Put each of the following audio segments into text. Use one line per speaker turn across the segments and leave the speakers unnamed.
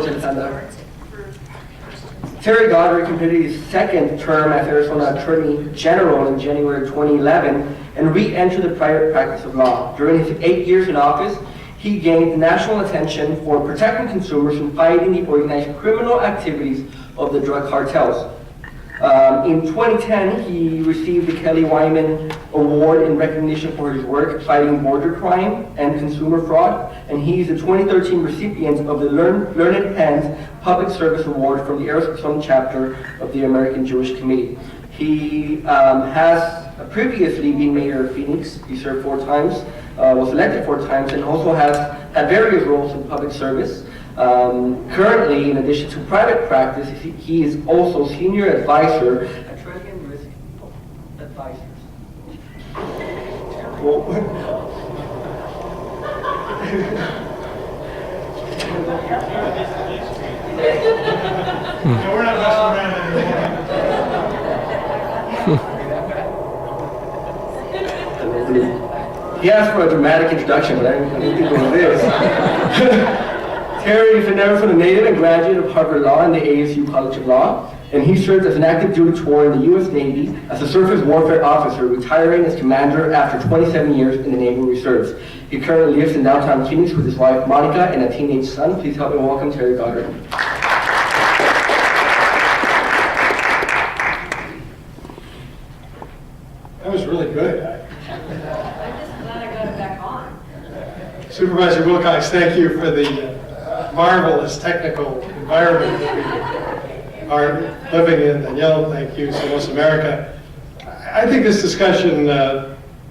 Alexander. Terry Goddard completed his second term as Arizona Attorney General in January 2011 and re-entered the private practice of law. During his 8 years in office, he gained national attention for protecting consumers and fighting the organized criminal activities of the drug cartels. In 2010, he received the Kelly Wyman Award in recognition for his work fighting border crime and consumer fraud, and he's the 2013 recipient of the Learned Hands Public Service Award from the Arizona chapter of the American Jewish Committee. He has previously been mayor of Phoenix. He served 4 times, was elected 4 times, and also has had various roles in public service. Currently, in addition to private practice, he is also senior advisor at Treasury Risk Advisors. Well,
we're not messing around anymore.
He asked for a dramatic introduction, but I didn't think it was this. Terry is an Arizona native and graduate of Harvard Law and the ASU College of Law, and he served as an active duty tour in the U.S. Navy as a surface warfare officer, retiring as commander after 27 years in the Naval Reserves. He currently lives in downtown Phoenix with his wife Monica and a teenage son. Please help me welcome Terry Goddard.
That was really good.
I'm just glad I got it back on.
Supervisor Wilcox, thank you for the marvelous technical environment that we are living in. Danielle, thank you. Somos America. I think this discussion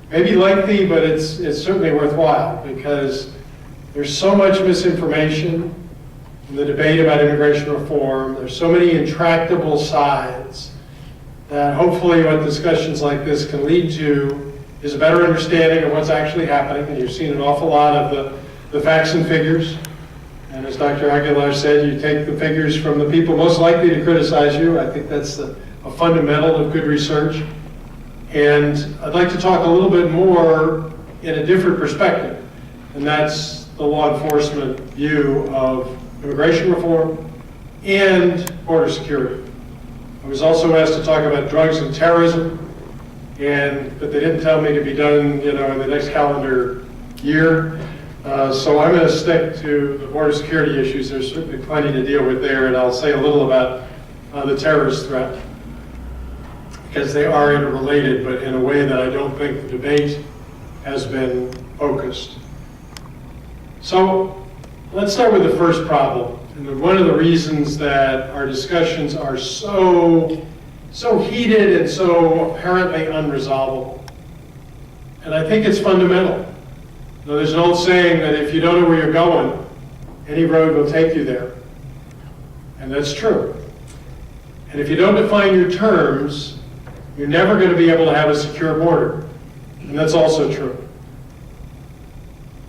may be lengthy, but it's certainly worthwhile because there's so much misinformation in the debate about immigration reform. There's so many intractable sides that hopefully what discussions like this can lead to is a better understanding of what's actually happening. And you've seen an awful lot of the facts and figures. And as Dr. Aguilar said, you take the figures from the people most likely to criticize you. I think that's a fundamental of good research. And I'd like to talk a little bit more in a different perspective, and that's the law enforcement view of immigration reform and border security. I was also asked to talk about drugs and terrorism, but they didn't tell me to be done, in the next calendar year. So I'm going to stick to the border security issues. There's certainly plenty to deal with there, and I'll say a little about the terrorist threat, because they are interrelated, but in a way that I don't think the debate has been focused. So let's start with the first problem. And one of the reasons that our discussions are so heated and so apparently unresolvable. And I think it's fundamental. Now, there's an old saying that if you don't know where you're going, any road will take you there. And that's true. And if you don't define your terms, you're never going to be able to have a secure border. And that's also true.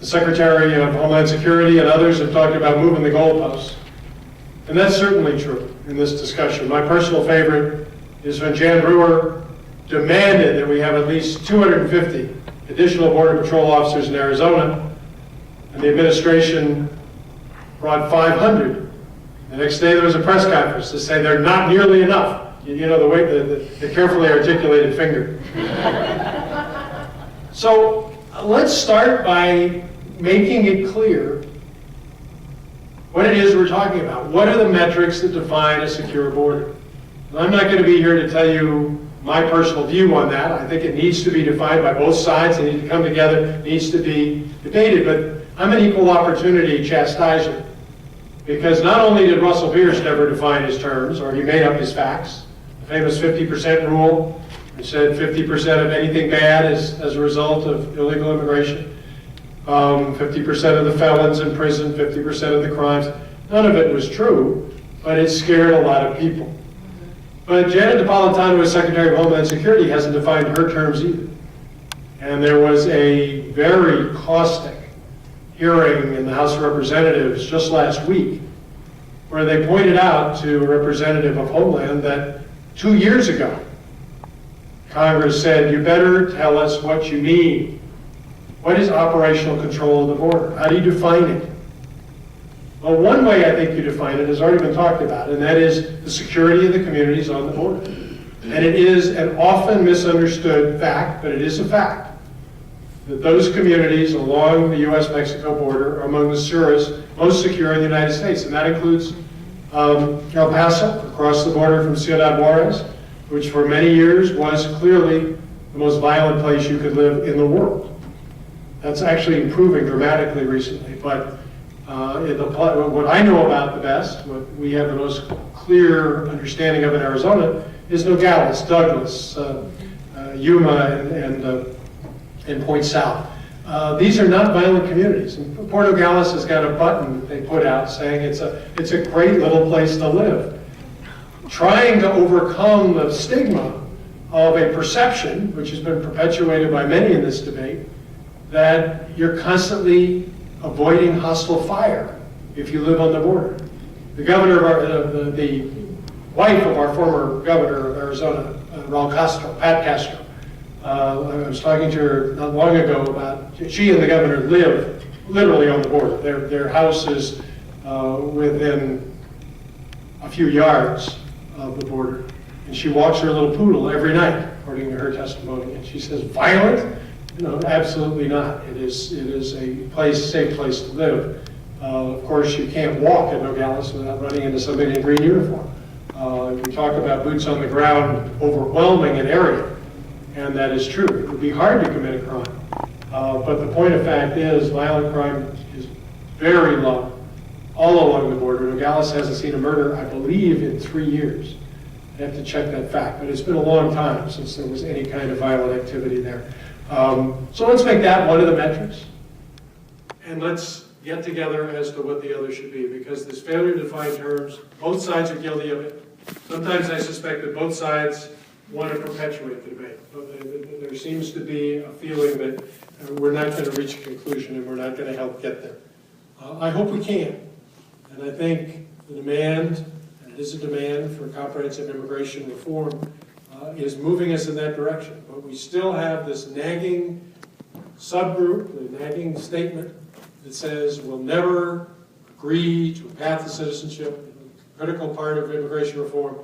The Secretary of Homeland Security and others have talked about moving the goalposts. And that's certainly true in this discussion. My personal favorite is when Jan Brewer demanded that we have at least 250 additional Border Patrol officers in Arizona, and the administration brought 500. The next day there was a press conference to say they're not nearly enough. You know, the way the carefully articulated finger. So let's start by making it clear what it is we're talking about. What are the metrics that define a secure border? And I'm not going to be here to tell you my personal view on that. I think it needs to be defined by both sides. They need to come together. It needs to be debated. But I'm an equal opportunity chastiser, because not only did Russell Pierce never define his terms, or he made up his facts, the famous 50% rule, which said 50% of anything bad is as a result of illegal immigration, 50% of the felons in prison, 50% of the crimes. None of it was true, but it scared a lot of people. But Janet Napolitano, as Secretary of Homeland Security, hasn't defined her terms either. And there was a very caustic hearing in the House of Representatives just last week, where they pointed out to a representative of Homeland that 2 years ago, Congress said, you better tell us what you mean. What is operational control of the border? How do you define it? Well, one way I think you define it has already been talked about, and that is the security of the communities on the border. And it is an often misunderstood fact, but it is a fact, that those communities along the U.S.-Mexico border are among the most secure in the United States. And that includes El Paso, across the border from Ciudad Juarez, which for many years was clearly the most violent place you could live in the world. That's actually improving dramatically recently, but what I know about the best, what we have the most clear understanding of in Arizona, is Nogales, Douglas, Yuma, and Point South. These are not violent communities. And Port Nogales has got a button that they put out saying it's a great little place to live. Trying to overcome the stigma of a perception, which has been perpetuated by many in this debate, that you're constantly avoiding hostile fire if you live on the border. The governor of the wife of our former governor of Arizona, Pat Castro, I was talking to her not long ago about, she and the governor live literally on the border. Their house is within a few yards of the border. And she walks her little poodle every night, according to her testimony. And she says, violent? No, absolutely not. It is a safe place to live. Of course, you can't walk in Nogales without running into somebody in a green uniform. We talk about boots on the ground overwhelming an area, and that is true. It would be hard to commit a crime. But the point of fact is, violent crime is very low all along the border. Nogales hasn't seen a murder, I believe, in 3 years. I have to check that fact, but it's been a long time since there was any kind of violent activity there. So let's make that one of the metrics, and let's get together as to what the other should be, because this failure to define terms, both sides are guilty of it. Sometimes I suspect that both sides want to perpetuate the debate. But there seems to be a feeling that we're not going to reach a conclusion and we're not going to help get there. I hope we can, and I think the demand, and it is a demand for comprehensive immigration reform, is moving us in that direction. But we still have this nagging subgroup, the nagging statement that says we'll never agree to a path to citizenship, a critical part of immigration reform,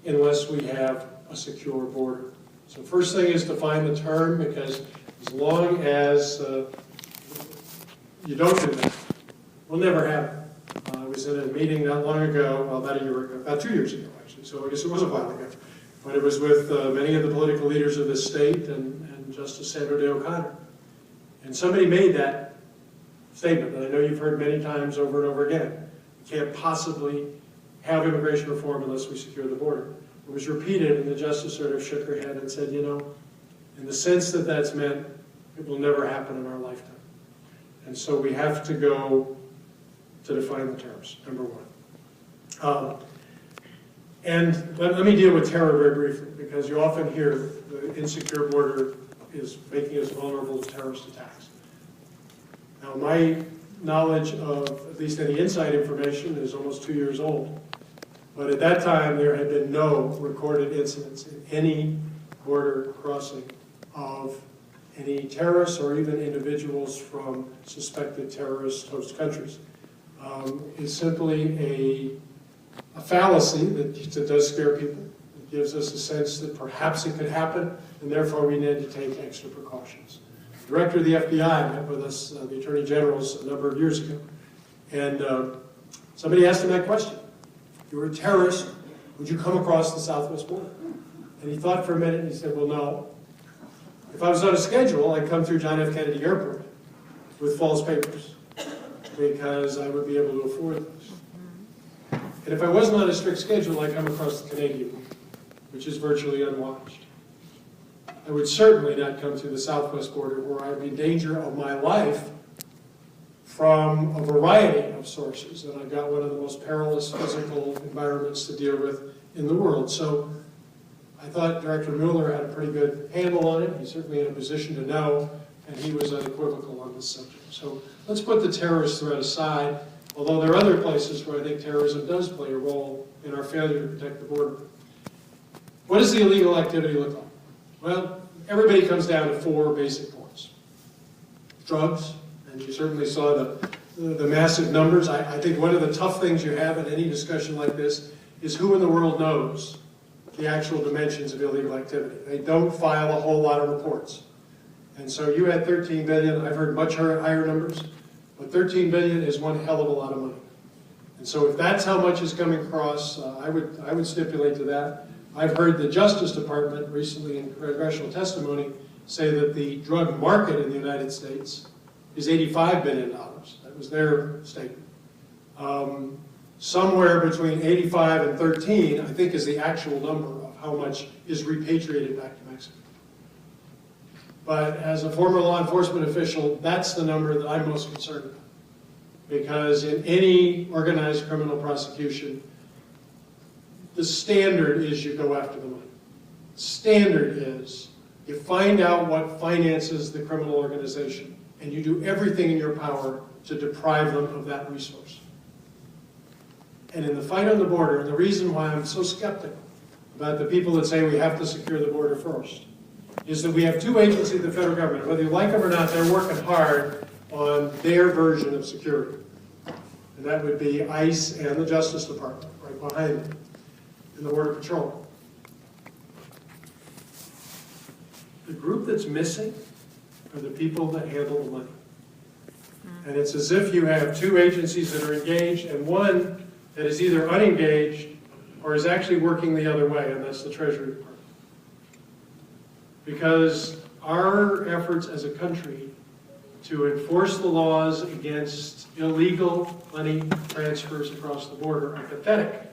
unless we have a secure border. So first thing is define the term, because as long as you don't do that, we'll never have it. I was in a meeting not long ago, well, about 2 years ago, actually, so I guess it was a while ago. But it was with many of the political leaders of this state and Justice Sandra Day O'Connor. And somebody made that statement that I know you've heard many times over and over again. We can't possibly have immigration reform unless we secure the border. It was repeated, and the justice sort of shook her head and said, you know, in the sense that that's meant, it will never happen in our lifetime. And so we have to go to define the terms, number one. And let me deal with terror very briefly, because you often hear the insecure border is making us vulnerable to terrorist attacks. Now, my knowledge of at least any inside information is almost 2 years old. But at that time, there had been no recorded incidents in any border crossing of any terrorists or even individuals from suspected terrorist host countries. It's simply a fallacy that does scare people. It gives us a sense that perhaps it could happen, and therefore we need to take extra precautions. The director of the FBI met with us, the Attorney General's, a number of years ago, and somebody asked him that question. If you were a terrorist, would you come across the southwest border? And he thought for a minute, and he said, well, no. If I was on a schedule, I'd come through John F. Kennedy Airport with false papers, because I would be able to afford those. And if I wasn't on a strict schedule, I'd come across the Canadian border, which is virtually unwatched. I would certainly not come to the southwest border, where I'd be in danger of my life from a variety of sources. And I've got one of the most perilous physical environments to deal with in the world. So I thought Director Mueller had a pretty good handle on it. He's certainly in a position to know, and he was unequivocal on this subject. So let's put the terrorist threat aside, although there are other places where I think terrorism does play a role in our failure to protect the border. What does the illegal activity look like? Well, everybody comes down to 4 basic points. Drugs, and you certainly saw the the massive numbers. I think one of the tough things you have in any discussion like this is who in the world knows the actual dimensions of illegal activity. They don't file a whole lot of reports. And so you had 13 billion, I've heard much higher numbers, but 13 billion is one hell of a lot of money. And so if that's how much is coming across, I would stipulate to that. I've heard the Justice Department recently in congressional testimony say that the drug market in the United States is $85 billion. That was their statement. Somewhere between 85 and 13, I think, is the actual number of how much is repatriated back to Mexico. But as a former law enforcement official, that's the number that I'm most concerned about. Because in any organized criminal prosecution, the standard is you go after the money. Standard is you find out what finances the criminal organization, and you do everything in your power to deprive them of that resource. And in the fight on the border, and the reason why I'm so skeptical about the people that say we have to secure the border first, is that we have two agencies of the federal government. Whether you like them or not, they're working hard on their version of security. And that would be ICE and the Justice Department, right behind them, and the Border Patrol. The group that's missing are the people that handle the money. And it's as if you have two agencies that are engaged and one that is either unengaged or is actually working the other way, and that's the Treasury Department. Because our efforts as a country to enforce the laws against illegal money transfers across the border are pathetic.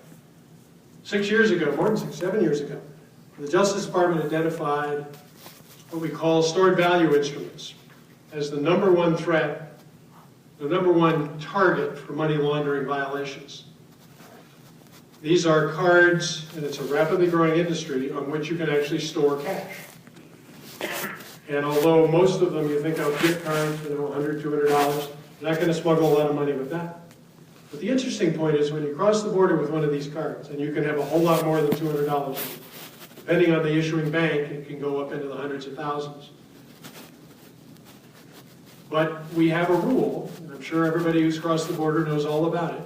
6 years ago, more than 6, 7 years ago, the Justice Department identified what we call stored value instruments as the number one threat, the number one target for money laundering violations. These are cards, and it's a rapidly growing industry, on which you can actually store cash. And although most of them you think of gift cards, $100, $200, you're not going to smuggle a lot of money with that. But the interesting point is when you cross the border with one of these cards, and you can have a whole lot more than $200, depending on the issuing bank, it can go up into the hundreds of thousands. But we have a rule, and I'm sure everybody who's crossed the border knows all about it,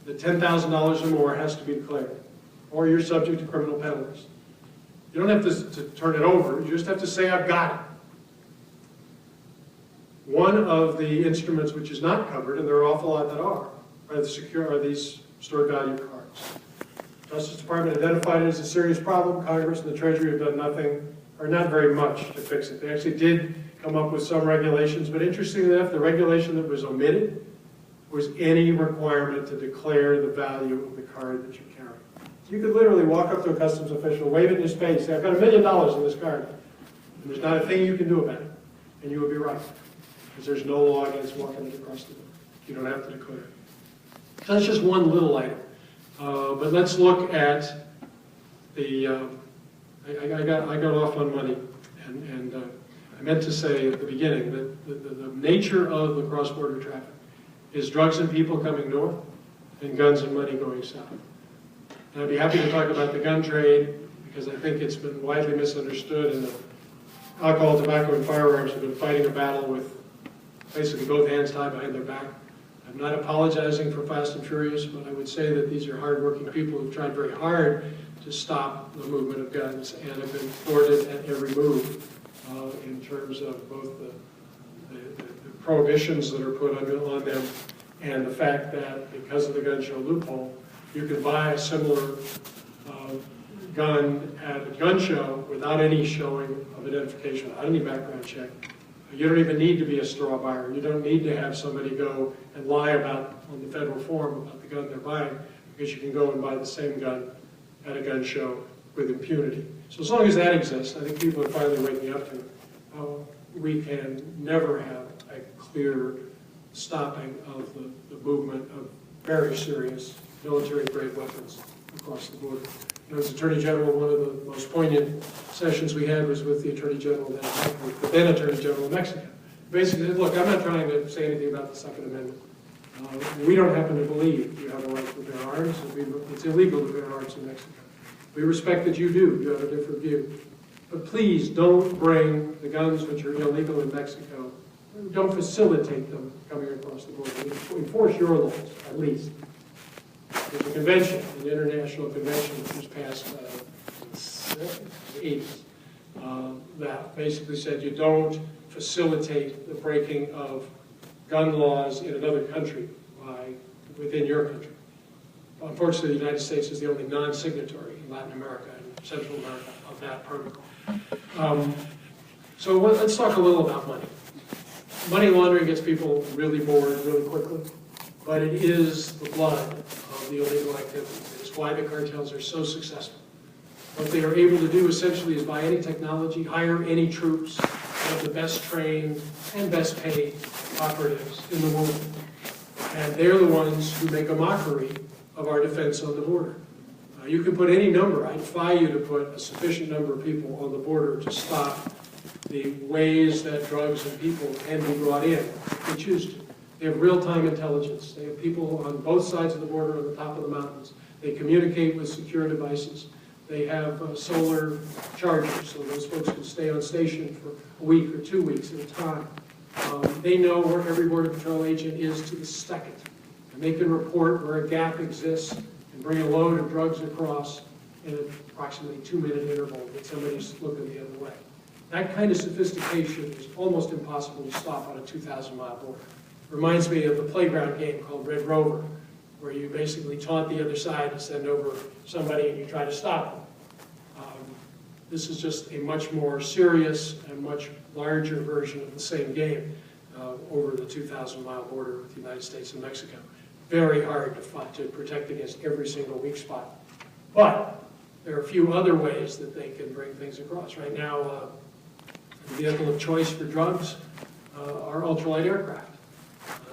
that $10,000 or more has to be declared, or you're subject to criminal penalties. You don't have to turn it over, you just have to say, I've got it. One of the instruments which is not covered, and there are an awful lot that are these stored value cards. Justice Department identified it as a serious problem. Congress and the Treasury have done nothing, or not very much, to fix it. They actually did come up with some regulations, but interestingly enough, the regulation that was omitted was any requirement to declare the value of the card that you carry. You could literally walk up to a customs official, wave it in his face, say, I've got $1 million in this card, and there's not a thing you can do about it, and you would be right, because there's no law against walking it across the border. You don't have to declare it. So that's just one little item. But let's look at the, I got off on money, and I meant to say at the beginning that the nature of the cross-border traffic is drugs and people coming north and guns and money going south. And I'd be happy to talk about the gun trade because I think it's been widely misunderstood, and the alcohol, tobacco, and firearms have been fighting a battle with basically both hands tied behind their back. I'm not apologizing for Fast and Furious, but I would say that these are hardworking people who've tried very hard to stop the movement of guns and have been thwarted at every move in terms of both the prohibitions that are put on them and the fact that because of the gun show loophole, you can buy a similar gun at a gun show without any showing of identification, without any background check. You don't even need to be a straw buyer. You don't need to have somebody go and lie on the federal form about the gun they're buying, because you can go and buy the same gun at a gun show with impunity. So as long as that exists, I think people are finally waking up to it. We can never have a clear stopping of the movement of very serious military-grade weapons across the border. As Attorney General, one of the most poignant sessions we had was with the Attorney General, the then Attorney General of Mexico. Basically said, look, I'm not trying to say anything about the Second Amendment. We don't happen to believe you have a right to bear arms. It's illegal to bear arms in Mexico. We respect that you do. You have a different view. But please don't bring the guns which are illegal in Mexico
don't facilitate them coming across the border. You enforce your laws, at least. There's a convention, an international convention that was passed in the 80s that basically said you don't facilitate the breaking of gun laws in another country within your country. Unfortunately, the United States is the only non-signatory in Latin America and Central America of that protocol. So let's talk a little about money. Money laundering gets people really bored really quickly, but it is the blood of the illegal activities. It's why the cartels are so successful. What they are able to do essentially is buy any technology, hire any troops, have the best trained and best paid operatives in the world. And they're the ones who make a mockery of our defense on the border. You can put any number. I defy you to put a sufficient number of people on the border to stop the ways that drugs and people can be brought in if they choose to. They have real-time intelligence. They have people on both sides of the border, on the top of the mountains. They communicate with secure devices. They have solar chargers, so those folks can stay on station for a week or 2 weeks at a time. They know where every Border Patrol agent is to the second. And they can report where a gap exists and bring a load of drugs across in an approximately 2-minute interval when somebody's looking the other way. That kind of sophistication is almost impossible to stop on a 2,000-mile border. Reminds me of the playground game called Red Rover, where you basically taunt the other side to send over somebody and you try to stop them. This is just a much more serious and much larger version of the same game over the 2,000-mile border with the United States and Mexico. Very hard to protect against every single weak spot. But there are a few other ways that they can bring things across. Right now, the vehicle of choice for drugs are ultralight aircraft.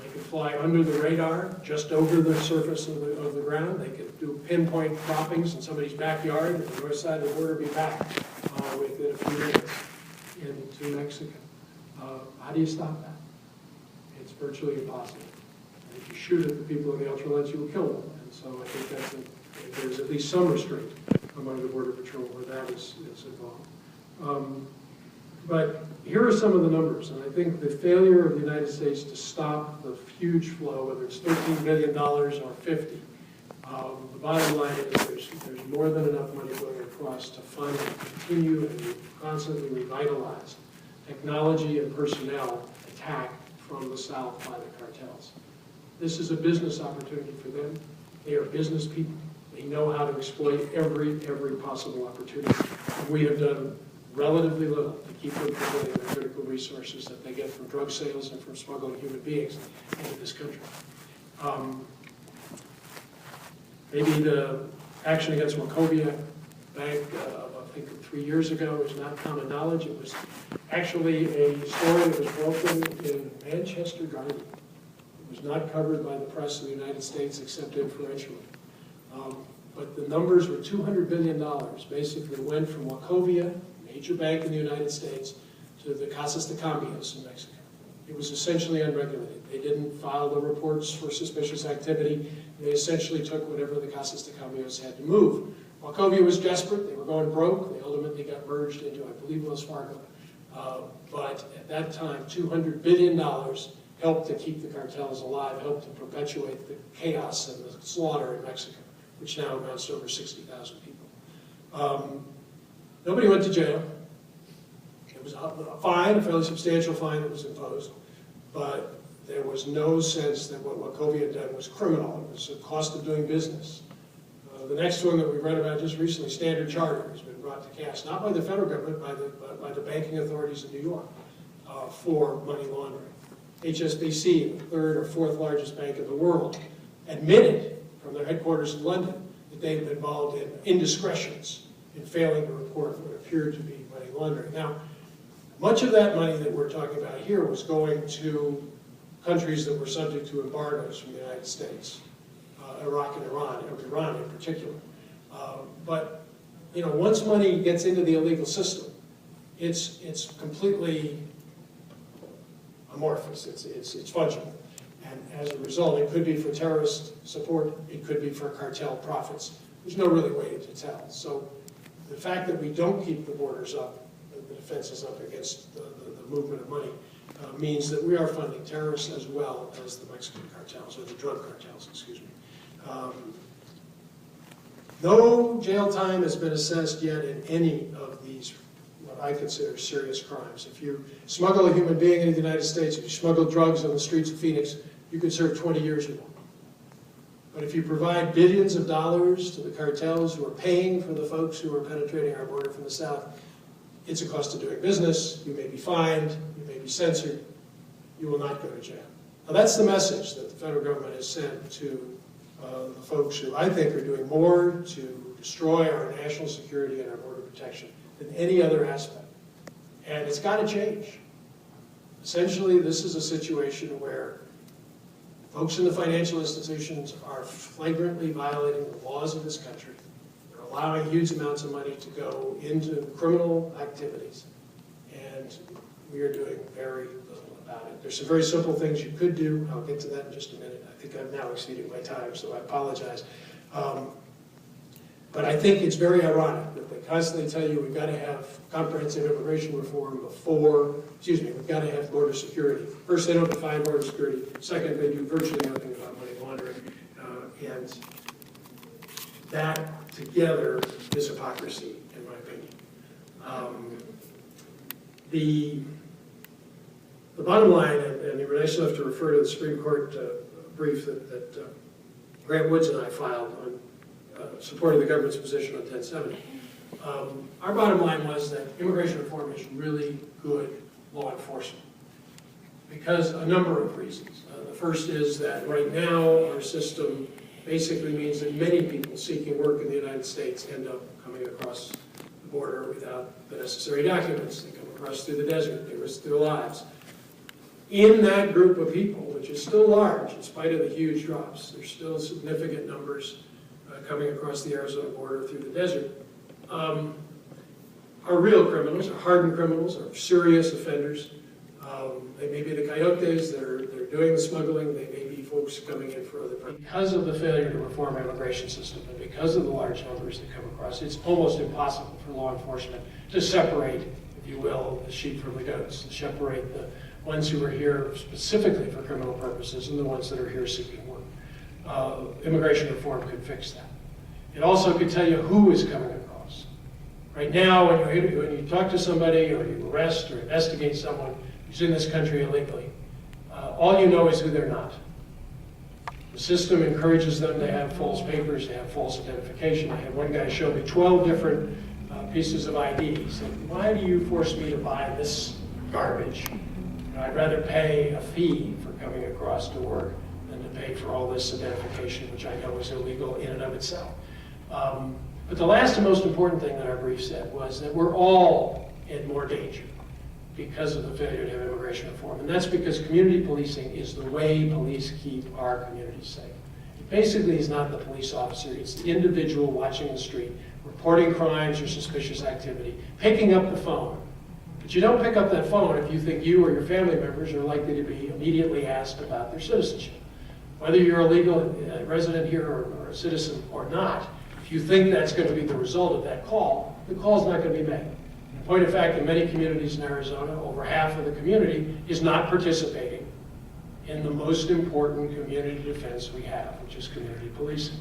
They can fly under the radar, just over the surface of the ground. They can do pinpoint droppings in somebody's backyard and the north side of the border be back within a few minutes into Mexico. How do you stop that? It's virtually impossible. And if you shoot at the people in the ultralights, you will kill them. And so I think there's at least some restraint among the Border Patrol where that is involved. But here are some of the numbers, and I think the failure of the United States to stop the huge flow, whether it's $13 billion or 50, the bottom line is there's more than enough money going across to fund and continue and constantly revitalize technology and personnel attack from the south by the cartels. This is a business opportunity for them. They are business people. They know how to exploit every possible opportunity. And we have done relatively little to keep them from getting the critical resources that they get from drug sales and from smuggling human beings into this country. Maybe the action against Wachovia Bank, I think 3 years ago, is not common knowledge. It was actually a story that was broken in Manchester Guardian. It was not covered by the press of the United States except inferentially. But the numbers were $200 billion, basically went from Wachovia, major bank in the United States, to the Casas de Cambios in Mexico. It was essentially unregulated. They didn't file the reports for suspicious activity. They essentially took whatever the Casas de Cambios had to move. Wachovia was desperate. They were going broke. They ultimately got merged into, I believe, Wells Fargo. But at that time, $200 billion helped to keep the cartels alive, helped to perpetuate the chaos and the slaughter in Mexico, which now amounts to over 60,000 people. Nobody went to jail. It was a fine, a fairly substantial fine that was imposed, but there was no sense that what Wachovia had done was criminal. It was a cost of doing business. The next one that we read about just recently, Standard Chartered, has been brought to cash, not by the federal government, by the banking authorities in New York for money laundering. HSBC, the third or fourth largest bank in the world, admitted from their headquarters in London that they had been involved in indiscretions in failing to report what appeared to be money laundering. Now, much of that money that we're talking about here was going to countries that were subject to embargoes from the United States, Iraq and Iran in particular. But you know, once money gets into the illegal system, it's completely amorphous. It's fungible, and as a result, it could be for terrorist support. It could be for cartel profits. There's no really way to tell. So the fact that we don't keep the borders up, the defenses up against the movement of money, means that we are funding terrorists as well as the Mexican cartels, or the drug cartels, excuse me. No jail time has been assessed yet in any of these, what I consider serious crimes. If you smuggle a human being into the United States, if you smuggle drugs on the streets of Phoenix, you could serve 20 years or more. But if you provide billions of dollars to the cartels who are paying for the folks who are penetrating our border from the south, it's a cost of doing business. You may be fined, you may be censored, you will not go to jail. Now that's the message that the federal government has sent to the folks who I think are doing more to destroy our national security and our border protection than any other aspect. And it's got to change. Essentially, this is a situation where folks in the financial institutions are flagrantly violating the laws of this country. They're allowing huge amounts of money to go into criminal activities, and we are doing very little about it. There's some very simple things you could do. I'll get to that in just a minute. I think I'm now exceeding my time, so I apologize. But I think it's very ironic that they constantly tell you we've got to have comprehensive immigration reform we've got to have border security. First, they don't define border security. Second, they do virtually nothing about money laundering. And that together is hypocrisy, in my opinion. The bottom line, and you're nice enough to refer to the Supreme Court brief that Grant Woods and I filed on supporting the government's position on 1070. Our bottom line was that immigration reform is really good law enforcement because a number of reasons. The first is that right now our system basically means that many people seeking work in the United States end up coming across the border without the necessary documents. They come across through the desert, they risk their lives. In that group of people, which is still large in spite of the huge drops, there's still significant numbers coming across the Arizona border through the desert, are real criminals, are hardened criminals, are serious offenders. They may be the coyotes that are doing the smuggling, they may be folks coming in for other purposes. Because of the failure to reform our immigration system and because of the large numbers that come across, it's almost impossible for law enforcement to separate, if you will, the sheep from the goats, to separate the ones who are here specifically for criminal purposes and the ones that are here seeking work. Immigration reform could fix that. It also could tell you who is coming across. Right now, when you talk to somebody or you arrest or investigate someone who's in this country illegally, all you know is who they're not. The system encourages them to have false papers, to have false identification. I had one guy show me 12 different pieces of ID. He said, why do you force me to buy this garbage? I'd rather pay a fee for coming across to work than to pay for all this identification, which I know is illegal in and of itself. But the last and most important thing that our brief said was that we're all in more danger because of the failure to have immigration reform. And that's because community policing is the way police keep our communities safe. It basically is not the police officer, it's the individual watching the street, reporting crimes or suspicious activity, picking up the phone. But you don't pick up that phone if you think you or your family members are likely to be immediately asked about their citizenship. Whether you're a legal resident here or a citizen or not, if you think that's going to be the result of that call, the call's not going to be made. In point of fact, in many communities in Arizona, over half of the community is not participating in the most important community defense we have, which is community policing.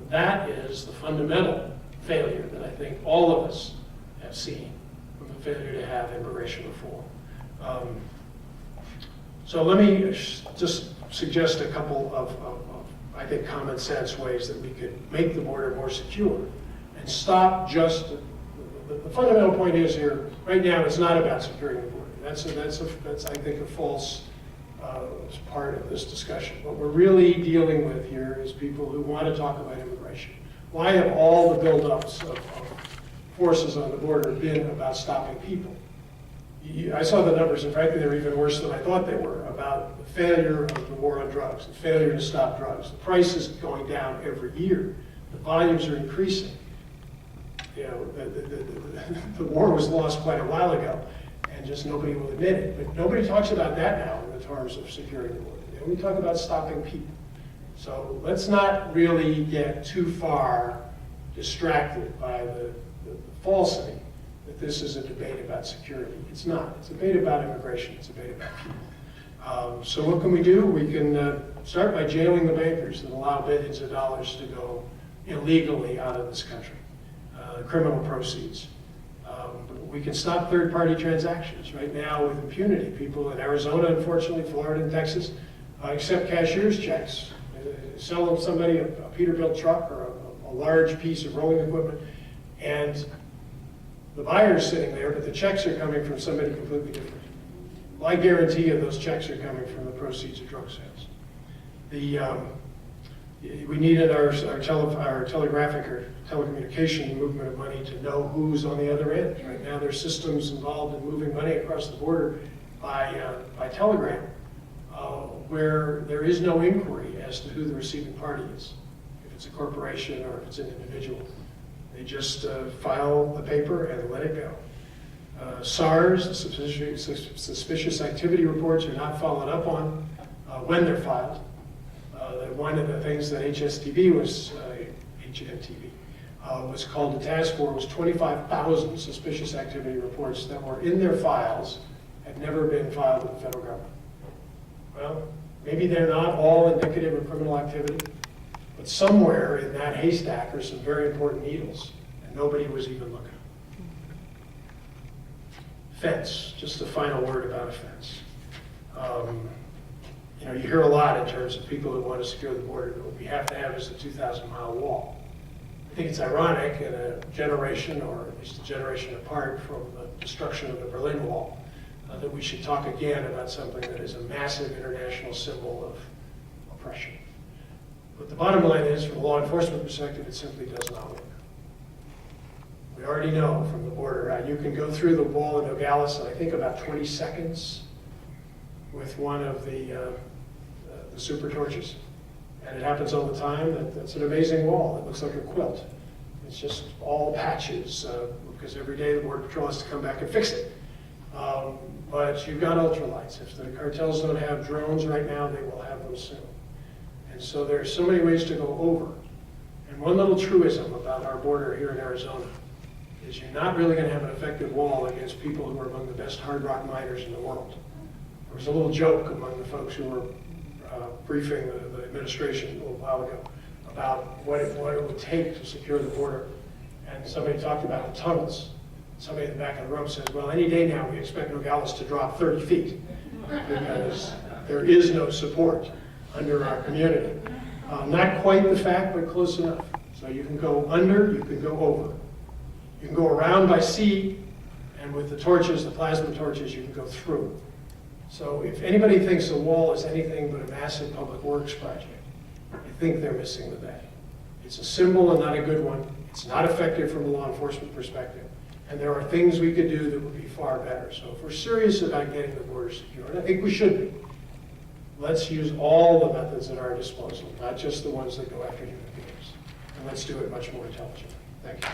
That is the fundamental failure that I think all of us have seen from the failure to have immigration reform. So let me just suggest a couple of I think, common sense ways that we could make the border more secure and stop just, the fundamental point is here, right now, it's not about securing the border. That's I think, a false part of this discussion. What we're really dealing with here is people who want to talk about immigration. Why have all the buildups of forces on the border been about stopping people? I saw the numbers, and frankly, they're even worse than I thought they were, about the failure of the war on drugs, the failure to stop drugs. The price is going down every year. The volumes are increasing. You know, the war was lost quite a while ago, and just nobody will admit it. But nobody talks about that now in the terms of securing the border. They only talk about stopping people. So let's not really get too far distracted by the falsity
that this is a debate about security. It's not. It's a debate about immigration. It's a debate about people. So what can we do? We can start by jailing the bankers that allow billions of dollars to go illegally out of this country, criminal proceeds. We can stop third-party transactions. Right now, with impunity, people in Arizona, unfortunately, Florida and Texas, accept cashier's checks, sell somebody a Peterbilt truck or a large piece of rolling equipment, and the buyer's sitting there, but the checks are coming from somebody completely different. Well, I guarantee you those checks are coming from the proceeds of drug sales. We needed our telegraphic or telecommunication movement of money to know who's on the other end. Right now, there's systems involved in moving money across the border by telegram, where there is no inquiry as to who the receiving party is, if it's a corporation or if it's an individual. They just file the paper and let it go. SARS, the suspicious activity reports, are not followed up on when they're filed. One of the things that HMTV was called to task for was 25,000 suspicious activity reports that were in their files, had never been filed with the federal government. Well, maybe they're not all indicative of criminal activity, but somewhere in that haystack are some very important needles, and nobody was even looking. Fence, just a final word about a fence. You hear a lot in terms of people who want to secure the border. What we have to have is a 2,000-mile wall. I think it's ironic in a generation, or at least a generation apart from the destruction of the Berlin Wall, that we should talk again about something that is a massive international symbol of oppression. But the bottom line is, from a law enforcement perspective, it simply does not work. We already know from the border, you can go through the wall in Nogales in I think about 20 seconds with one of the super torches. And it happens all the time. That's an amazing wall. It looks like a quilt. It's just all patches, because every day the Border Patrol has to come back and fix it. But you've got ultralights. If the cartels don't have drones right now, they will have them soon. And so there are so many ways to go over. And one little truism about our border here in Arizona is you're not really going to have an effective wall against people who are among the best hard rock miners in the world. There was a little joke among the folks who were briefing the administration a little while ago about what it would take to secure the border. And somebody talked about the tunnels. Somebody in the back of the room says, well, any day now we expect Nogales to drop 30 feet because there is no support under our community. Not quite the fact, but close enough. So you can go under, you can go over. You can go around by sea, and with the torches, the plasma torches, you can go through. So if anybody thinks the wall is anything but a massive public works project, I think they're missing the bay. It's a symbol and not a good one. It's not effective from a law enforcement perspective. And there are things we could do that would be far better. So if we're serious about getting the border secure, and I think we should be, let's use all the methods at our disposal, not just the ones that go after human beings. And let's do it much more intelligently. Thank you.